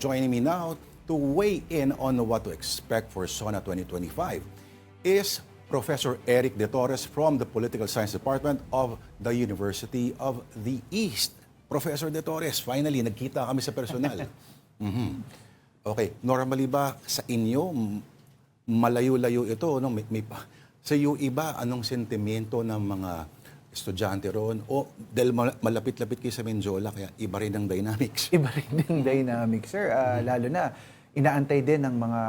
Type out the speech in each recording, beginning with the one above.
Joining me now to weigh in on what to expect for SONA 2025 is Professor Eric De Torres from the Political Science Department of the University of the East. Professor De Torres, finally, nagkita kami sa personal. Okay, normally ba sa inyo, malayo-layo ito, no? Sa iyo iba, anong sentimento ng mga estudyante ron? O dahil malapit-lapit kayo sa Menjola, kaya iba rin ang dynamics? Iba rin ang dynamics, sir. Lalo na, inaantay din ng mga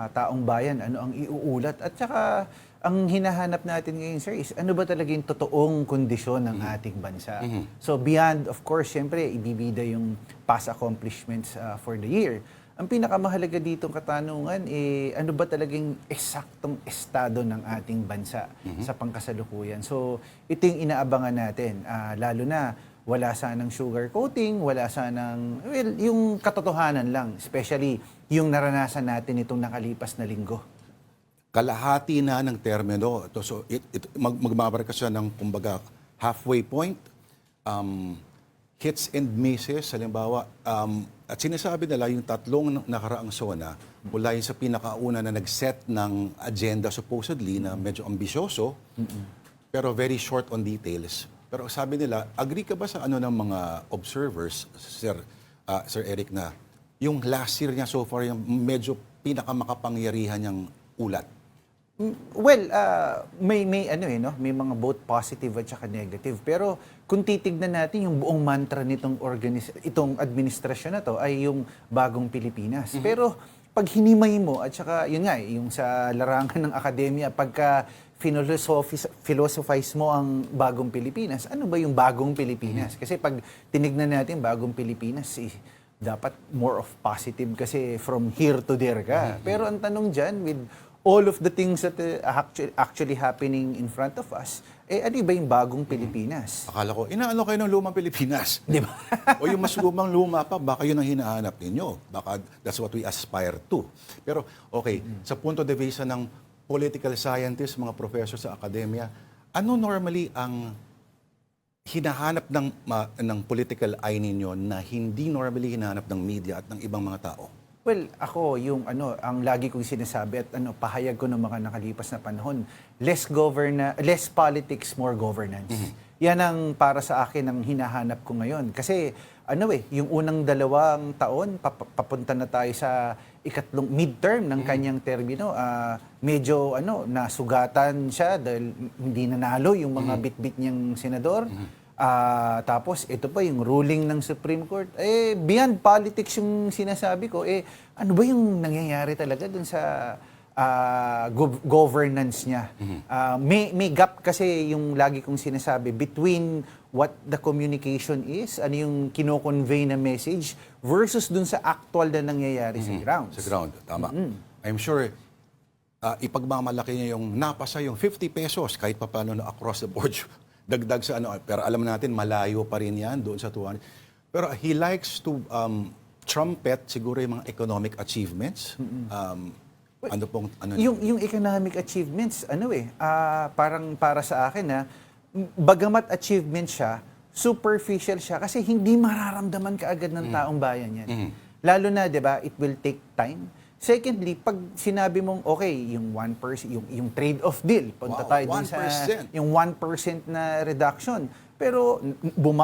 taong bayan, ano ang iuulat. At saka, ang hinahanap natin ngayon, sir, is ano ba talaga yung totoong kondisyon ng ating bansa? So, beyond, of course, siyempre, ibibida yung past accomplishments for the year. Ang pinakamahalaga ditong katanungan, ano ba talagang eksaktong estado ng ating bansa sa pangkasalukuyan? So, ito yung inaabangan natin. Lalo na, wala sanang sugar coating, wala sanang, well, yung katotohanan lang. Especially, yung naranasan natin itong nakalipas na linggo. Kalahati na ng termino. So, magbabarka siya ng, kumbaga, halfway point. Hits and misses, halimbawa, at sinasabi nila yung tatlong nakaraang SONA, mula yung sa pinakauna na nag-set ng agenda supposedly na medyo ambisyoso, pero very short on details. Pero sabi nila, agree ka ba sa ano ng mga observers, Sir Eric, na yung last year niya so far, yung medyo pinakamakapangyarihan niyang ulat? Well, may mga both positive at saka negative. Pero kung titignan natin yung buong mantra nitong itong administrasyon na to ay yung bagong Pilipinas. Pero pag hinimay mo at saka yun nga, yung sa larangan ng akademya, pagka philosophize mo ang bagong Pilipinas, ano ba yung bagong Pilipinas? Kasi pag tinignan natin bagong Pilipinas, dapat more of positive kasi from here to there ka. Pero ang tanong dyan, with all of the things that actually happening in front of us, ano ba yung bagong Pilipinas? Akala ko, inaano kayo ng lumang Pilipinas? Di ba? O yung mas lumang luma pa, baka yun ang hinahanap ninyo. Baka that's what we aspire to. Pero, okay, sa punto de vista ng political scientists, mga professor sa akademya, ano normally ang hinahanap ng political eye ninyo na hindi normally hinahanap ng media at ng ibang mga tao? Well, ako, ang lagi kong sinasabi at pahayag ko ng mga nakalipas na panahon, less politics, more governance. Yan ang para sa akin ang hinahanap ko ngayon. Kasi, yung unang 2 taon, papunta na tayo sa ikatlong midterm ng kanyang termino, medyo, nasugatan siya dahil hindi nanalo yung mga bitbit niyang senador. Tapos ito pa yung ruling ng Supreme Court, beyond politics yung sinasabi ko, ano ba yung nangyayari talaga dun sa governance niya? May gap kasi yung lagi kong sinasabi between what the communication is, ano yung kino-convey na message versus dun sa actual na nangyayari sa ground. Sa ground, tama. I'm sure ipagmamalaki niya yung napasa yung 50 pesos kahit pa paano na across the board. Dagdag sa pero alam natin malayo pa rin yan doon sa 200. Pero he likes to trumpet siguro yung mga economic achievements. Yung economic achievements, parang para sa akin bagamat achievement siya, superficial siya kasi hindi mararamdaman kaagad ng taong bayan yan. Lalo na, 'di ba, it will take time. Secondly, pag sinabi mong, okay, yung 1%, yung trade-off deal, punta tayo dun sa yung 1% na reduction. Pero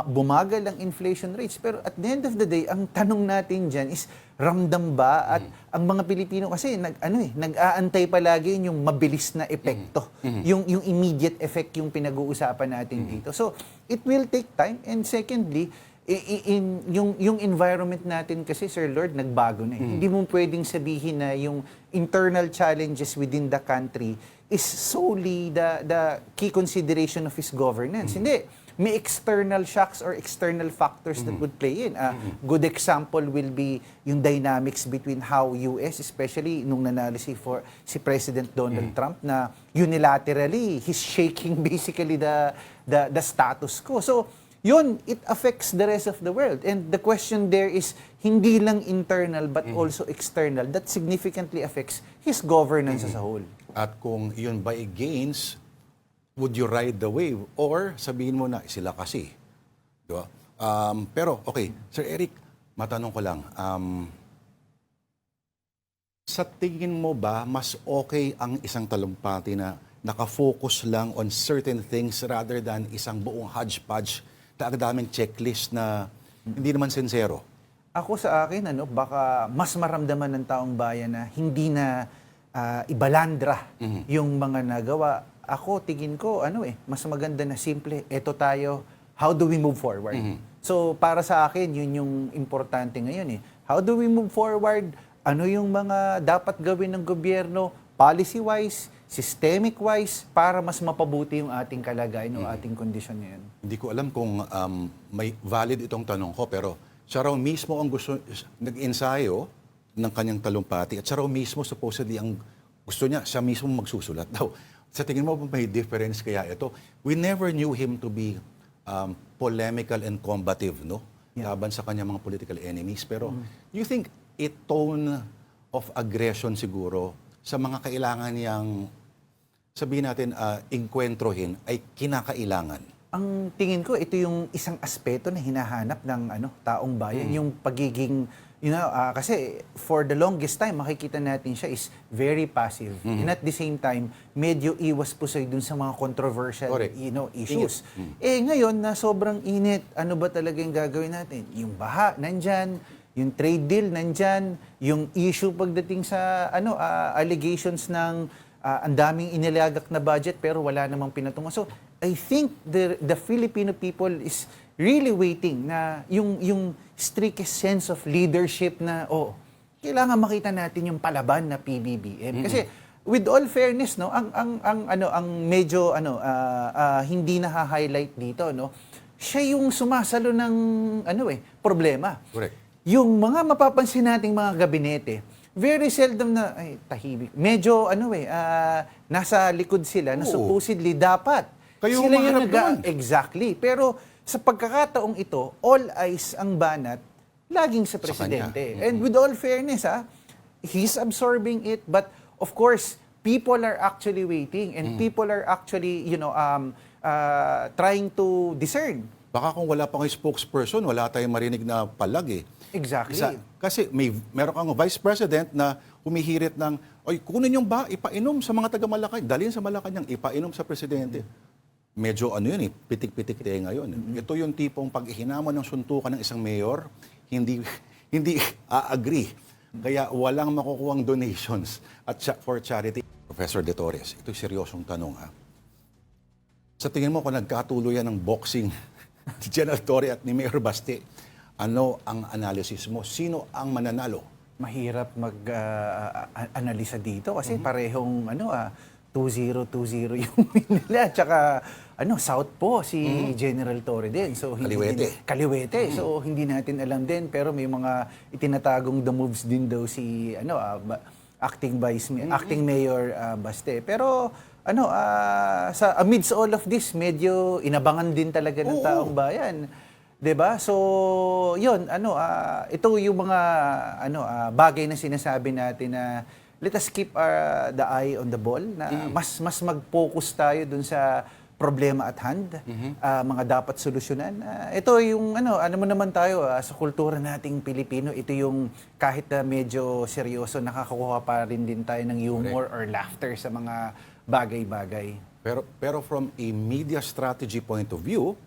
bumagal ang inflation rates. Pero at the end of the day, ang tanong natin dyan is, ramdam ba? At ang mga Pilipino kasi, nag-aantay palagi yung mabilis na epekto. Yung immediate effect yung pinag-uusapan natin dito. So, it will take time. And secondly, yung environment natin kasi, Sir Lord, nagbago na. Hindi mo pwedeng sabihin na yung internal challenges within the country is solely the key consideration of his governance. Hindi. May external shocks or external factors that would play in. Good example will be yung dynamics between how US, especially nung nanalo si President Donald Trump, na unilaterally, he's shaking basically the status quo. So, yun, it affects the rest of the world. And the question there is, hindi lang internal but also external. That significantly affects his governance as a whole. At kung yun ba gains, would you ride the wave? Or sabihin mo na, sila kasi. Diba? Pero, okay, Sir Eric, matanong ko lang, Sa tingin mo ba, mas okay ang isang talumpati na nakafocus lang on certain things rather than isang buong hodgepodge na daming checklist na hindi naman sincero? Ako sa akin, baka mas maramdaman ng taong bayan na hindi na ibalandra yung mga nagawa. Ako, tingin ko, mas maganda na simple. Eto tayo, how do we move forward? So, para sa akin, yun yung importante ngayon. How do we move forward? Ano yung mga dapat gawin ng gobyerno, policy-wise, systemic-wise, para mas mapabuti yung ating kalagayan o ating kondisyon ngayon? Hindi ko alam kung may valid itong tanong ko, pero siya raw mismo ang nag-ensayo ng kanyang talumpati at siya raw mismo supposedly ang gusto niya, siya mismo magsusulat daw. Sa tingin mo, may difference kaya ito? We never knew him to be polemical and combative, no? Yeah. Laban sa kanyang mga political enemies. Pero you think a tone of aggression siguro sa mga kailangan niyang, sabihin natin, inkwentrohin ay kinakailangan? Ang tingin ko, ito yung isang aspeto na hinahanap ng taong bayan, yung pagiging, kasi for the longest time, makikita natin siya is very passive. And at the same time, medyo iwas pusoy dun sa mga controversial Correct. issues. Ngayon, na sobrang init, ano ba talaga yung gagawin natin? Yung baha, nandyan. Yung trade deal, nandyan. Yung issue pagdating sa allegations ng ang daming inilagak na budget pero wala namang pinatungan. So, I think the Filipino people is really waiting na yung strictest sense of leadership na kailangan makita natin yung palaban na PBBM. Kasi with all fairness, ang medyo hindi na-highlight dito, siya yung sumasalo ng problema. Correct. Yung mga mapapansin nating mga gabinete, very seldom na tahimik. Medyo nasa likod sila na supposedly dapat Kayo sila humaharap doon. Exactly. Pero sa pagkakataong ito, all eyes ang banat laging sa presidente. And with all fairness, he's absorbing it, but of course, people are actually waiting and people are actually, trying to discern. Baka kung wala pang spokesperson, wala tayong marinig na palag eh. Exactly. Kasi meron kang vice president na humihirit ng, kunin yung ipainom sa mga taga-Malacanang, dalhin sa Malacanang, ipainom sa presidente. Medyo pitik-pitik tayo ngayon. Ito yung tipong pag ihinamon ng suntukan ng isang mayor, hindi a-agree. Kaya walang makukuhang donations for charity. Professor De Torres, ito'y seryosong tanong Sa tingin mo kung nagkatuluyan ng boxing ni General Torre at ni Mayor Baste, ano ang analysis mo? Sino ang mananalo? Mahirap mag-analisa dito kasi parehong 2-0 yung nila. Tsaka South po si General Torre din. So Kaliwete. So hindi natin alam din pero may mga itinatagong the moves din daw si acting Mayor Baste. Pero sa amidst all of this medyo inabangan din talaga ng taong bayan. 'Di ba? So, 'yun, ito yung mga bagay na sinasabi natin na let us keep the eye on the ball na mas mag-focus tayo dun sa problema at hand, mga dapat solusyonan. Ito yung mo naman tayo sa kultura nating Pilipino, ito yung kahit na medyo seryoso, nakakakuha pa rin din tayo ng humor or laughter sa mga bagay-bagay. Pero from a media strategy point of view,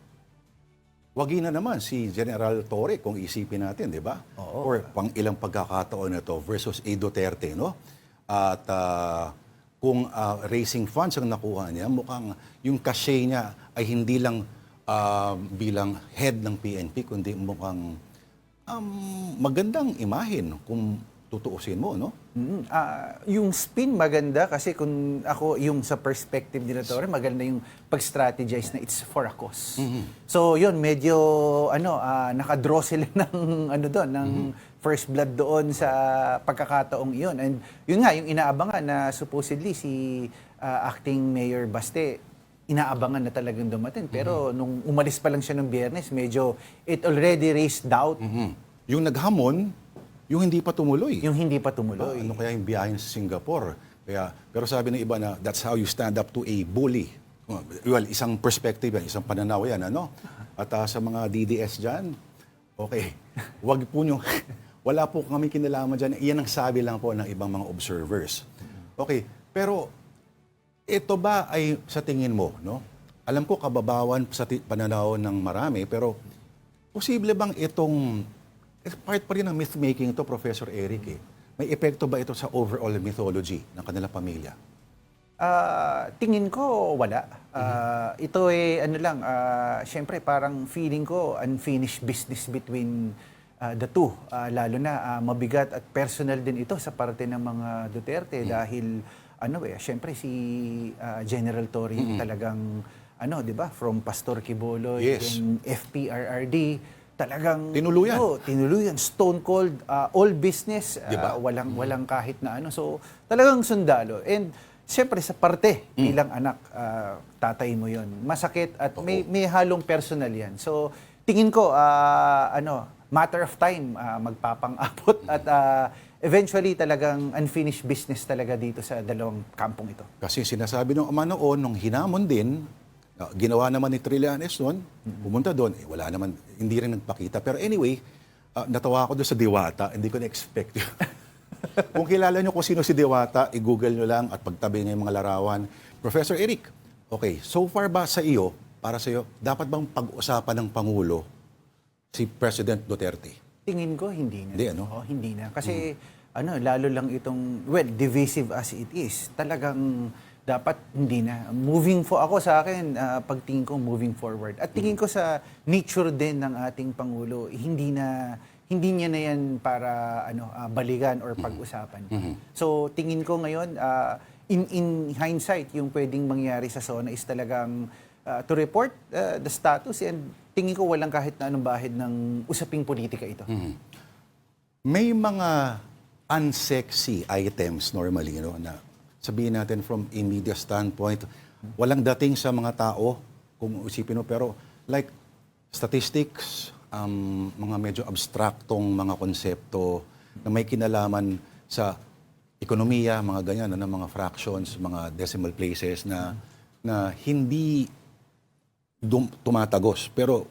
wagi na naman si General Torre kung isipin natin, di ba? Or pang ilang pagkakataon na to versus A. Duterte, no? At kung raising funds ang nakuha niya, mukhang yung cachet niya ay hindi lang bilang head ng PNP, kundi mukhang magandang imahin kung tutuusin mo, no? Yung spin maganda kasi kung ako yung sa perspective ni Torre, maganda yung pag-strategize na it's for a cause. So yun, medyo nakadraw sila ng ng first blood doon sa pagkakataong iyon. And yun nga, yung inaabangan na supposedly si acting Mayor Baste, inaabangan na talagang dumating. Pero nung umalis pa lang siya ng Biyernes, medyo it already raised doubt. Yung naghamon, yung hindi pa tumuloy. Yung hindi pa tumuloy. Ano kaya yung biyahe sa Singapore? Pero sabi ng iba na that's how you stand up to a bully. Well, isang perspective yan, isang pananaw yan, At sa mga DDS dyan, okay, Wala po kami kinalaman dyan. Iyan ang sabi lang po ng ibang mga observers. Okay, pero ito ba ay sa tingin mo, no? Alam ko kababawan sa pananaw ng marami, pero posible bang itong part pa rin ng myth-making ito, Professor Eric, eh? May epekto ba ito sa overall mythology ng kanilang pamilya? Tingin ko wala. Ito ano lang, syempre parang feeling ko unfinished business between the two. Lalo na mabigat at personal din ito sa parte ng mga Duterte dahil syempre si General Torre talagang 'di ba, from Pastor Quiboloy Yes. and FPRRD talagang Tinuluyan. tinuluyan, stone cold, all business, Diba? walang kahit na ano. So talagang sundalo. And siyempre sa parte bilang anak, tatay mo 'yon. Masakit at may halong personal 'yan. So tingin ko matter of time magpapang-abot at eventually talagang unfinished business talaga dito sa dalawang kampong ito. Kasi sinasabi ng ama noon, nung hinamon din, ginawa naman ni Trillanes noon, pumunta doon, wala naman, hindi rin nagpakita. Pero anyway, natawa ako doon sa Diwata, hindi ko na-expect yun. Kung kilala nyo kung sino si Diwata, i-google nyo lang at pagtabi niya yung mga larawan. Professor Eric, okay, so far ba sa iyo, para sa iyo, dapat bang pag-usapan ng Pangulo si President Duterte? Tingin ko hindi na. Hindi, ano? Oo, hindi na. Kasi lalo lang itong, divisive as it is, talagang dapat hindi na. Ako sa akin, pagtingin ko moving forward. At tingin ko sa nature din ng ating Pangulo, hindi niya na yan para balikan or pag-usapan. So tingin ko ngayon, in hindsight, yung pwedeng mangyari sa SONA is talagang to report the status, and tingin ko walang kahit na anong bahid ng usaping politika ito. May mga unsexy items normally, na sabihin natin from a media standpoint, walang dating sa mga tao, kung isipin mo, pero like statistics, mga medyo abstraktong mga konsepto na may kinalaman sa ekonomiya, mga ganyan, mga fractions, mga decimal places na hindi tumatagos. Pero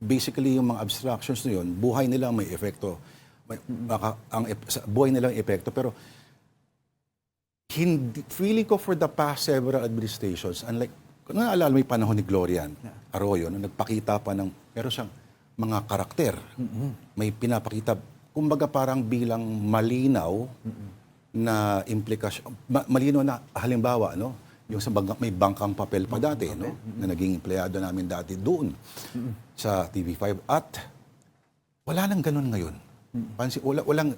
basically yung mga abstractions na yun, buhay nila may epekto. Buhay nila may epekto, pero feeling ko for the past several administrations, unlike, kung naalala mo yung panahon ni Gloria Arroyo, na nagpakita pa ng, meron siyang mga karakter. May pinapakita, kumbaga parang bilang malinaw na implikasyon, malinaw na halimbawa, yung may bangkang papel pa dati, na naging empleyado namin dati doon sa TV5. At wala nang ganun ngayon. Walang,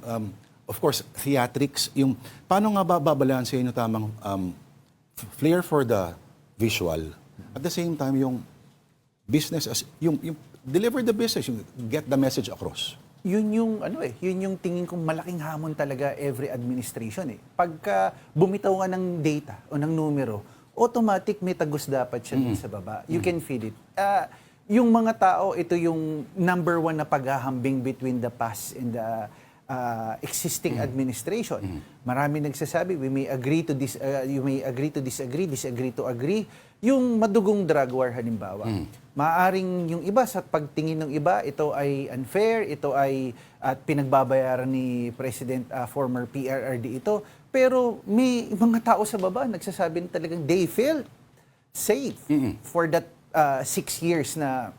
of course, theatrics, yung paano nga babalansin yung tamang flair for the visual. At the same time, yung business, yung deliver the business, yung get the message across. Yun yung tingin kong malaking hamon talaga every administration eh. Pagka bumitaw nga ng data o ng numero, automatic may tagos dapat siya dun sa baba. You can feel it. Yung mga tao, ito yung number one na paghahambing between the past and the existing administration. Marami nagsasabi, we may agree to this, you may agree to disagree, disagree to agree. Yung madugong drug war halimbawa, maaring yung iba sa pagtingin ng iba, ito ay unfair, ito ay at pinagbabayaran ni President former PRRD ito. Pero may mga tao sa baba nagsasabi na talagang they felt safe for that 6 years na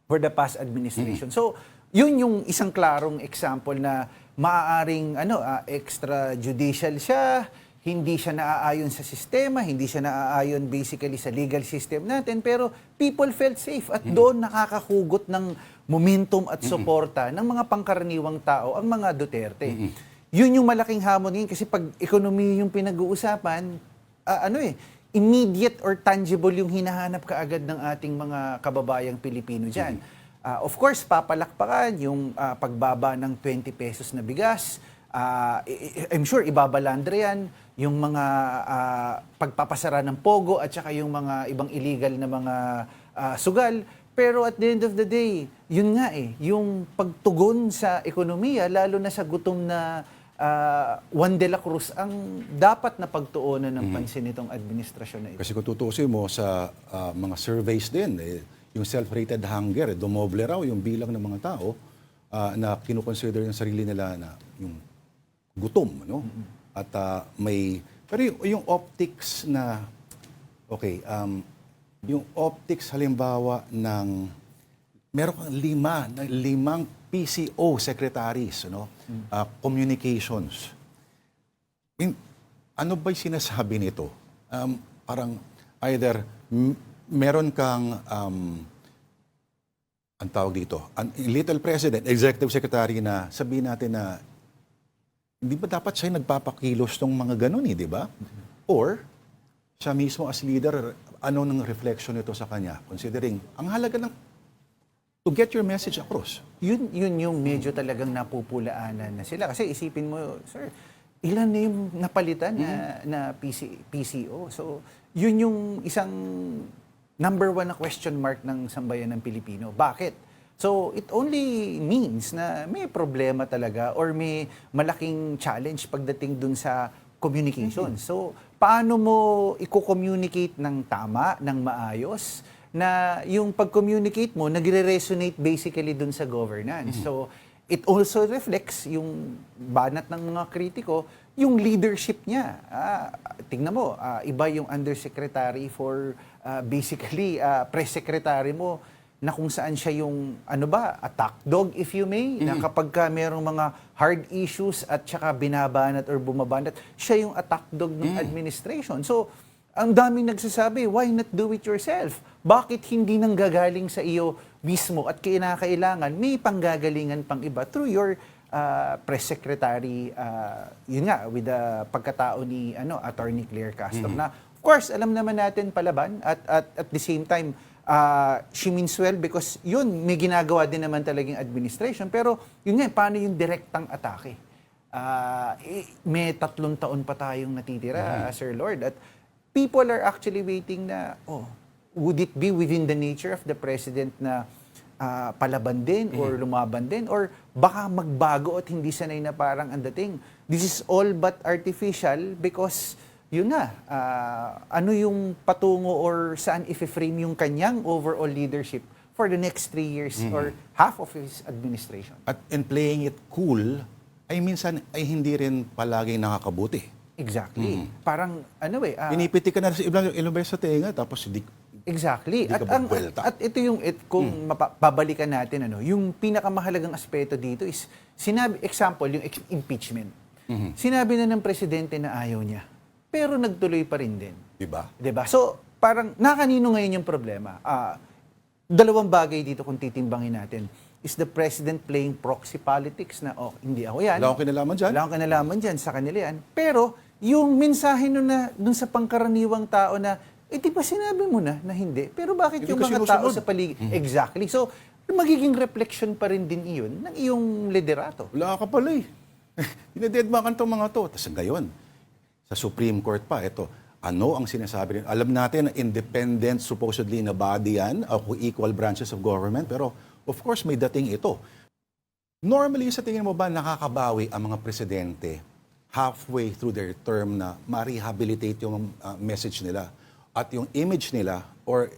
for the past administration. So, yun yung isang klarong example na maaaring extrajudicial siya, hindi siya naaayon sa sistema, hindi siya naaayon basically sa legal system natin, pero people felt safe at doon nakakahugot ng momentum at suporta ng mga pangkaraniwang tao ang mga Duterte. Yun yung malaking hamon ngayon kasi pag ekonomiya yung pinag-uusapan, immediate or tangible yung hinahanap kaagad ng ating mga kababayang Pilipino dyan. Of course, papalakpakan yung pagbaba ng 20 pesos na bigas. I'm sure ibabalandre yan yung mga pagpapasara ng pogo at saka yung mga ibang illegal na mga sugal. Pero at the end of the day, yun nga yung pagtugon sa ekonomiya, lalo na sa gutom na Juan de la Cruz, ang dapat na pagtuunan ng pansin nitong administrasyon na ito. Kasi kung tutusin mo sa mga surveys din, yung self-rated hunger, dumoble raw yung bilang ng mga tao na kinukonsider yung sarili nila na yung gutom, no? At pero yung optics na, okay, yung optics halimbawa ng, meron kang limang PCO secretaries, no? Communications. Ano ba'y sinasabi nito? Parang either meron kang ang tawag dito, little president, executive secretary na sabihin natin na hindi ba dapat siya nagpapakilos ng mga ganun di ba? Or siya mismo as leader, ano ng reflection nito sa kanya? Considering, ang halaga ng to get your message across. Yun yung medyo talagang napupulaanan na sila. Kasi isipin mo, sir, ilan na yung napalitan na PCO. So, yun yung isang number one na question mark ng sambayan ng Pilipino. Bakit? So, it only means na may problema talaga or may malaking challenge pagdating dun sa communication. So, paano mo i-communicate ng tama, ng maayos, na yung pag-communicate mo, nagre-resonate basically dun sa governance. So, it also reflects yung banat ng mga kritiko, yung leadership niya. Tingnan mo, iba yung undersecretary for basically press secretary mo na kung saan siya yung attack dog if you may, na kapag ka merong mga hard issues at saka binabanat or bumabanat, siya yung attack dog ng administration. So, ang daming nagsasabi, why not do it yourself? Bakit hindi nanggagaling sa iyo mismo at kinakailangan may panggagalingan pang iba through your press secretary, yun nga, with the pagkatao ni Attorney Claire Castro. Na, of course, alam naman natin palaban at the same time, she means well because yun, may ginagawa din naman talagang administration. Pero yun nga, paano yung direktang atake? May 3 taon pa tayong natitira, Sir Lord. At people are actually waiting na, would it be within the nature of the president na palaban din or lumaban din? Or baka magbago at hindi sanay na parang ang dating. This is all but artificial because yun na, ano yung patungo or saan i-frame yung kanyang overall leadership for the next 3 years or half of his administration. At in playing it cool, ay minsan ay hindi rin palaging nakakabuti. Exactly. Parang, Pinipiti ka na sa ilang beses sa tenga, tapos hindi. Exactly. Hindi ka magbuwelta. At ito yung, kung mapabalikan natin, yung pinakamahalagang aspeto dito is, example, yung impeachment. Sinabi na ng presidente na ayaw niya, pero nagtuloy pa rin din. Diba? Diba? So, parang, nakanino ngayon yung problema? 2 bagay dito kung titimbangin natin. Is the president playing proxy politics na, hindi ako yan. Wala akong kinalaman dyan. Wala akong kinalaman dyan, sa kanila yan. Pero, yung mensahe dun sa pangkaraniwang tao na, di ba sinabi mo na hindi? Pero bakit Hindi yung ka mga tao sinusunod. sa paligid? Exactly. So, magiging reflection pa rin din iyon ng iyong liderato. Wala ka pala eh. Dinededmakan itong mga to. Tapos ngayon, sa Supreme Court pa, ano ang sinasabi rin? Alam natin na independent supposedly na body yan, equal branches of government, pero of course may dating ito. Normally, sa tingin mo ba nakakabawi ang mga presidente halfway through their term na ma-rehabilitate yung message nila at yung image nila, or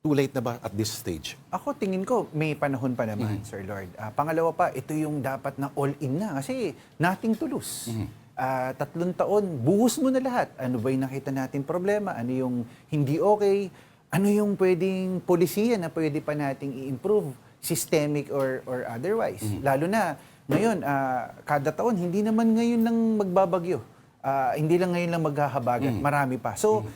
too late na ba at this stage? Ako, tingin ko, may panahon pa naman, Sir Lord. Pangalawa pa, ito yung dapat na all-in na kasi nothing to lose. 3 taon, buhos mo na lahat. Ano ba yung nakita natin problema? Ano yung hindi okay? Ano yung pwedeng polisiya na pwede pa nating i-improve? Systemic or otherwise. Lalo na, ngayon, kada taon, hindi naman ngayon lang magbabagyo. Hindi lang ngayon lang maghahabagat. Marami pa. So,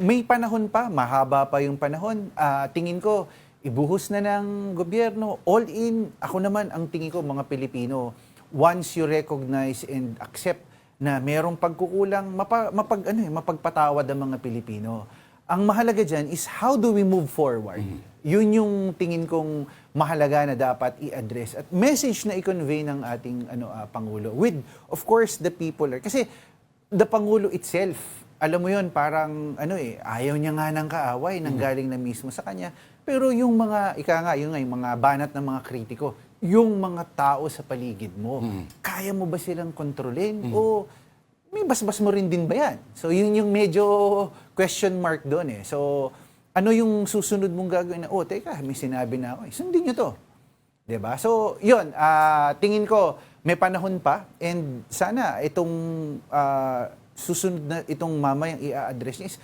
may panahon pa, mahaba pa yung panahon. Tingin ko, ibuhos na ng gobyerno, all in. Ako naman, ang tingin ko, mga Pilipino, once you recognize and accept na merong pagkukulang, mapagpatawad ang mga Pilipino. Ang mahalaga dyan is how do we move forward? Yun yung tingin kong mahalaga na dapat i-address. At message na i-convey ng ating Pangulo. With, of course, the people. Kasi the Pangulo itself, alam mo yun, parang ayaw niya nga ng kaaway, nanggaling na mismo sa kanya. Pero yung mga, yung mga banat ng mga kritiko, yung mga tao sa paligid mo, kaya mo ba silang kontrolin? O may basbas mo rin din ba yan? So yun yung medyo question mark doon So ano yung susunod mong gagawin na, teka, may sinabi na ako. Sundin nyo to. 'Di ba? So, 'yun, tingin ko may panahon pa and sana itong susunod na itong mamayang i-address niya is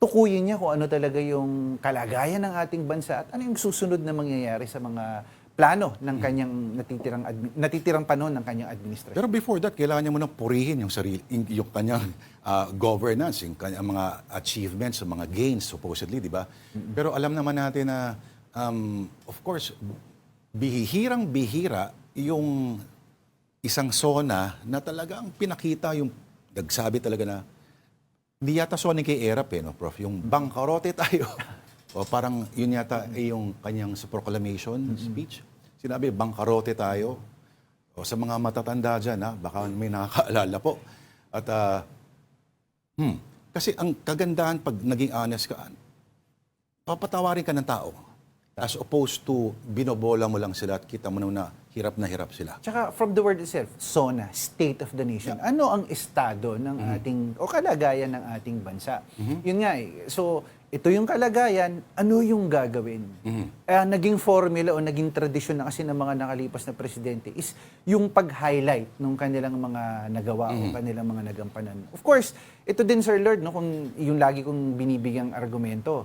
tukuyin niya kung ano talaga yung kalagayan ng ating bansa at ano yung susunod na mangyayari sa mga plano ng kanyang natitirang panahon ng kanyang administrasyon. Pero before that, kailangan niya munang purihin yung sarili, yung kanyang governance, yung kanyang mga achievements, yung mga gains, supposedly, di ba? Pero alam naman natin na, of course, bihirang-bihira yung isang SONA na talagang pinakita yung, nagsabi talaga na, hindi yata Sonic kay Erap no, Prof? Yung bangkarote tayo. O parang yun yata ay yung kanyang sa proclamation speech. Sinabi, bangkarote tayo. O sa mga matatanda dyan, baka may nakakaalala po. At, kasi ang kagandahan pag naging honest ka, papatawarin ka ng tao. As opposed to binobola mo lang sila at kita mo na hirap sila. Tsaka from the word itself, SONA, State of the Nation. Ano ang estado ng ating, o kalagayan ng ating bansa? Yun nga So, ito yung kalagayan, ano yung gagawin? Naging formula o naging tradisyon na kasi ng mga nakalipas na presidente is yung pag-highlight ng kanilang mga nagawa o kanilang mga nagampanan. Of course, ito din, Sir Lord, no, kung yung lagi kong binibigyang argumento,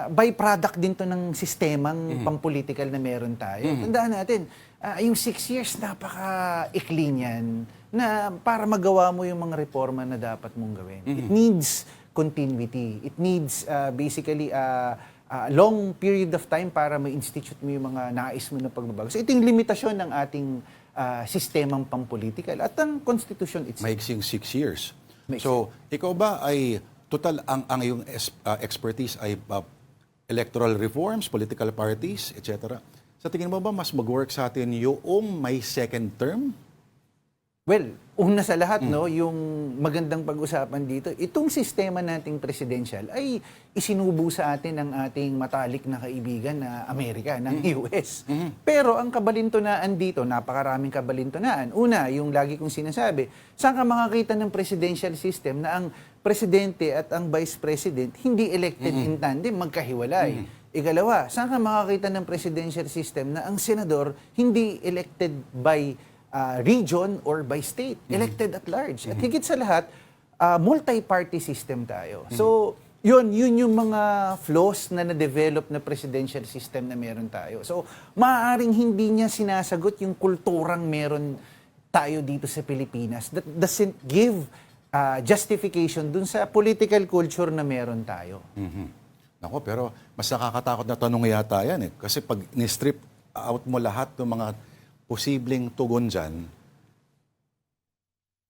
byproduct din to ng sistemang pampolitical na meron tayo. Tandaan natin, yung 6 years, napaka-ikli niyan na para magawa mo yung mga reforma na dapat mong gawin. It needs continuity. It needs basically a long period of time para ma-institute mo yung mga nais mo na pagbabago. So ito yung limitasyon ng ating sistemang pampolitical at ang Constitution itself. Maiksing 6 years. So, ikaw ba ay total ang iyong expertise ay electoral reforms, political parties, etc. Sa tingin mo ba mas mag-work sa atin yung may second term? Well, una sa lahat, no, yung magandang pag-usapan dito, itong sistema nating presidential ay isinubo sa atin ng ating matalik na kaibigan na Amerika, ng US. Pero ang kabalintunaan dito, napakaraming kabalintunaan. Una, yung lagi kong sinasabi, saan ka makakita ng presidential system na ang presidente at ang vice president hindi elected in tandem, magkahiwalay. Ikalawa, saan ka makakita ng presidential system na ang senador hindi elected by region or by state, elected at large. At higit sa lahat, multi-party system tayo. So, yun yung mga flaws na na-develop na presidential system na meron tayo. So, maaaring hindi niya sinasagot yung kulturang meron tayo dito sa Pilipinas that doesn't give justification dun sa political culture na meron tayo. Nako, pero mas nakakatakot na tanong yata yan Kasi pag ni-strip out mo lahat ng mga posibleng tugon dyan,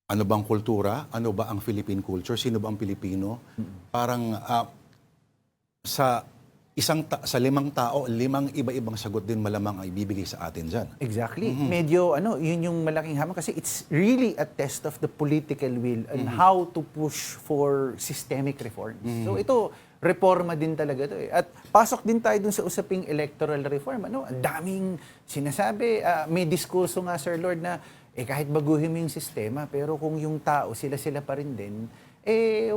ano bang kultura? Ano ba ang Philippine culture? Sino ba ang Pilipino? Parang sa 5 tao, 5 iba-ibang sagot din malamang ay bibigay sa atin dyan. Exactly. Medyo, yun yung malaking hamon kasi it's really a test of the political will and how to push for systemic reforms. So ito, reforma din talaga to At pasok din tayo dun sa usaping electoral reform. Ang daming sinasabi, may diskurso nga, Sir Lord, na kahit baguhin mo yung sistema, pero kung yung tao, sila-sila pa rin din,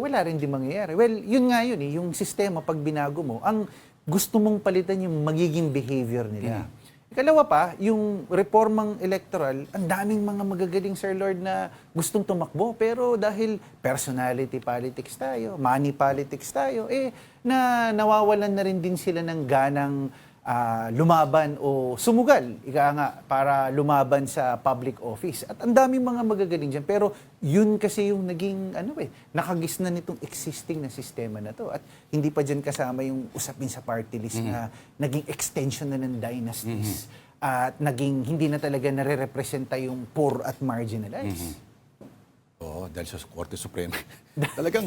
wala rin din mangyayari. Well, yun nga yun yung sistema, pag binago mo, ang gusto mong palitan yung magiging behavior nila. Ikalawa pa, yung reformang electoral, ang daming mga magagaling, Sir Lord, na gustong tumakbo. Pero dahil personality politics tayo, money politics tayo, na nawawalan na rin din sila ng ganang lumaban o sumugal, para lumaban sa public office. At ang daming mga magagaling dyan. Pero yun kasi yung naging, nakagisna nitong existing na sistema na to. At hindi pa dyan kasama yung usapin sa party list na naging extension na ng dynasties. At naging, hindi na talaga nare-representa yung poor at marginalized. Oo, dahil sa Korte Suprema. Talagang,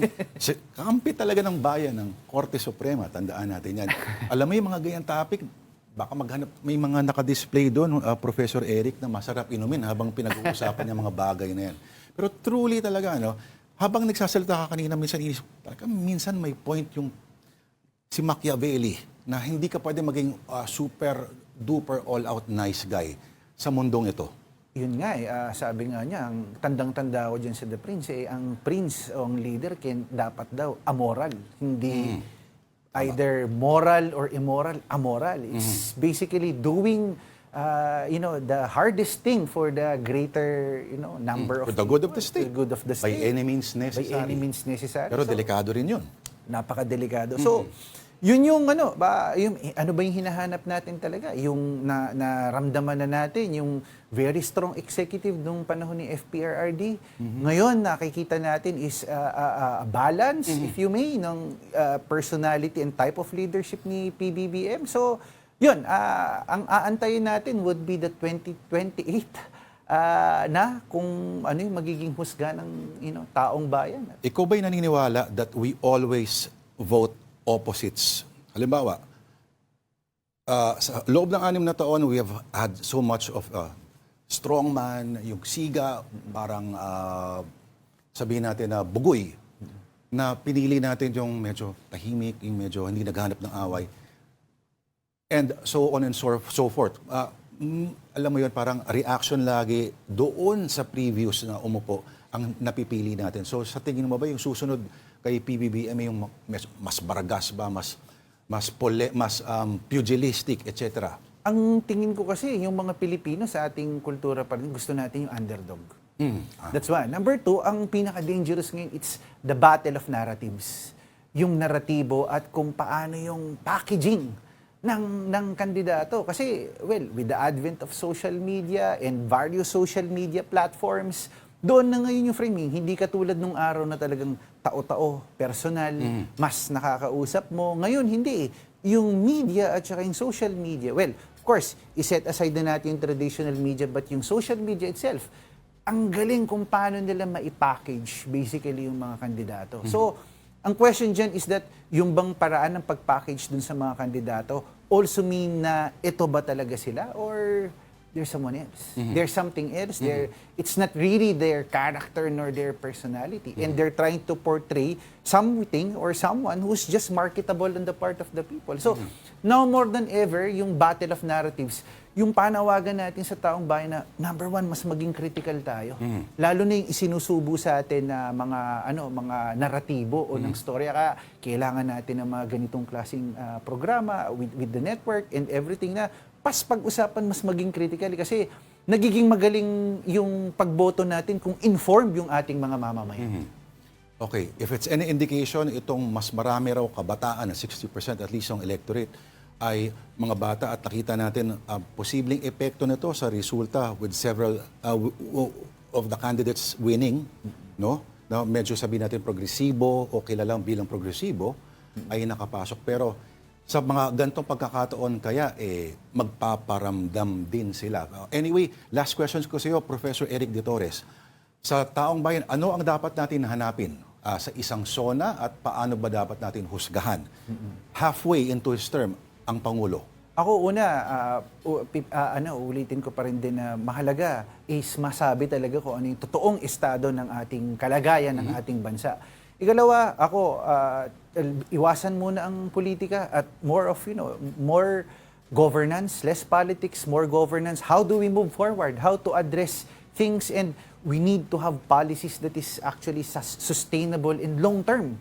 kampi talaga ng bayan ng Korte Suprema. Tandaan natin yan. Alam mo yung mga ganyang topic, baka maghanap, may mga nakadisplay doon, Professor Eric, na masarap inumin habang pinag-uusapan yung mga bagay na yan. Pero truly talaga, habang nagsasalita ka kanina, minsan may point yung si Machiavelli, na hindi ka pwede maging super duper all-out nice guy sa mundong ito. Yun nga sabi nga niya, ang tandang-tanda ko dyan sa The Prince, ang prince o ang leader dapat daw amoral. Hindi either moral or immoral, amoral. It's basically doing the hardest thing for the greater, number of For the good of people, the state. the good of the By state. any means By necessary. any means necessary. Pero So, delikado rin yun. napakadelikado. So, yun yung ano ba yung hinahanap natin talaga, yung naramdaman na natin yung very strong executive nung panahon ni FPRRD. Ngayon nakikita natin is a balance, if you may, ng personality and type of leadership ni PBBM. So, yun, ang aantayin natin would be the 2028 na kung ano yung magiging husga ng taong bayan. Ikaw ba'y naniniwala that we always vote opposites? Halimbawa, sa loob ng 6 na taon, we have had so much of strongman, yung siga, parang sabihin natin na bugoy, na pinili natin yung medyo tahimik, yung medyo hindi naghanap ng away. And so on and so forth. Alam mo yun, parang reaction lagi doon sa previous na umupo ang napipili natin. So sa tingin mo ba yung susunod kay PBBM yung mas baragas ba, mas pugilistic, etc.? Ang tingin ko kasi, yung mga Pilipino sa ating kultura pa rin, gusto natin yung underdog. That's one. Number 2, ang pinaka-dangerous ngayon, it's the battle of narratives. Yung naratibo at kung paano yung packaging ng kandidato. Kasi, well, with the advent of social media and various social media platforms, doon na ngayon yung framing. Hindi katulad nung araw na talagang tao-tao, personal, mas nakakausap mo. Ngayon, hindi. Yung media at saka yung social media, well, of course, iset aside na natin yung traditional media, but yung social media itself, ang galing kung paano nila ma-package basically yung mga kandidato. So, ang question dyan is that yung bang paraan ng pag-package dun sa mga kandidato also mean na ito ba talaga sila or there's someone else. There's something else. It's not really their character nor their personality. And they're trying to portray something or someone who's just marketable on the part of the people. So, now more than ever, yung battle of narratives, yung panawagan natin sa taong bayan na, number 1, mas maging critical tayo. Lalo na yung isinusubo sa atin na mga naratibo o ng storya. Kaya kailangan natin ng mga ganitong klaseng programa with the network and everything na pag-usapan mas maging critical kasi nagiging magaling yung pagboto natin kung informed yung ating mga mamamayan. Okay, if it's any indication, itong mas marami raw kabataan, na 60% at least yung electorate, ay mga bata at nakita natin posibleng epekto nito sa resulta with several of the candidates winning, no? Na medyo sabihin natin progresibo o kilalang bilang progresibo ay nakapasok. Pero sa mga gantong pagkakataon kaya magpaparamdam din sila. Anyway, last questions ko sa iyo, Professor Eric De Torres. Sa taong bayan, ano ang dapat natin hanapin sa isang SONA at paano ba dapat natin husgahan? Halfway into his term, ang Pangulo. Ako ulitin ko pa rin din na mahalaga is masabi talaga kung ano yung totoong estado ng ating kalagayan ng ating bansa. Ikalawa, ako iwasan muna ang politika at more governance, less politics, more governance. How do we move forward? How to address things, and we need to have policies that is actually sustainable in long term.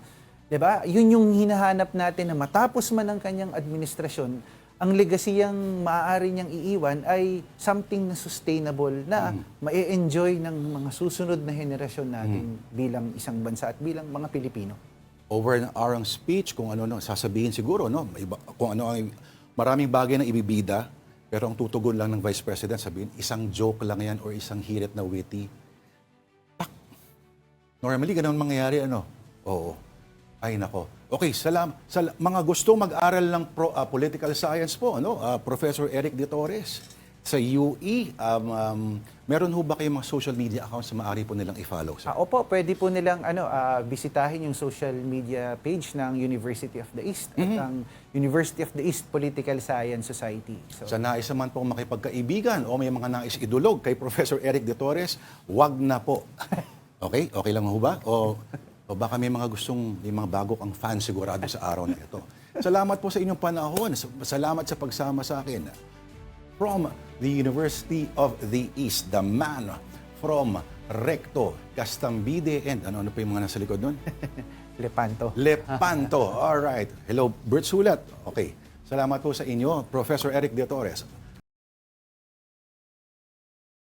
'Di ba? Yun yung hinahanap natin na matapos man ang kanyang administrasyon, ang legasiyang maaari niyang iiwan ay something na sustainable na ma-enjoy ng mga susunod na henerasyon natin bilang isang bansa at bilang mga Pilipino. Over an hour ang speech, kung ano sasabihin siguro, no? Kung ano ang maraming bagay na ibibida, pero ang tutugon lang ng Vice President, sabihin, isang joke lang yan or isang hirit na witty. Tak! Normally, ganun mangyayari, ano? Oo. Ay, nako. Okay, mga gustong mag-aral ng political science po, ano? Professor Eric De Torres, sa UE, meron ho ba kayong mga social media accounts na maaari po nilang i-follow? Opo, pwede po nilang bisitahin yung social media page ng University of the East at ang University of the East Political Science Society. So, sa nais naman pong makipagkaibigan o may mga nais idulog kay Professor Eric De Torres, wag na po. Okay? Okay lang ho ba? O baka may mga bago kang fan sigurado sa araw na ito. Salamat po sa inyong panahon. Salamat sa pagsama sa akin. From the University of the East, the man from Recto, Castambide, and ano pa yung mga nasa likod nun? Lepanto. Lepanto. All right. Hello, Bert Sulat. Okay. Salamat po sa inyo, Professor Eric De Torres.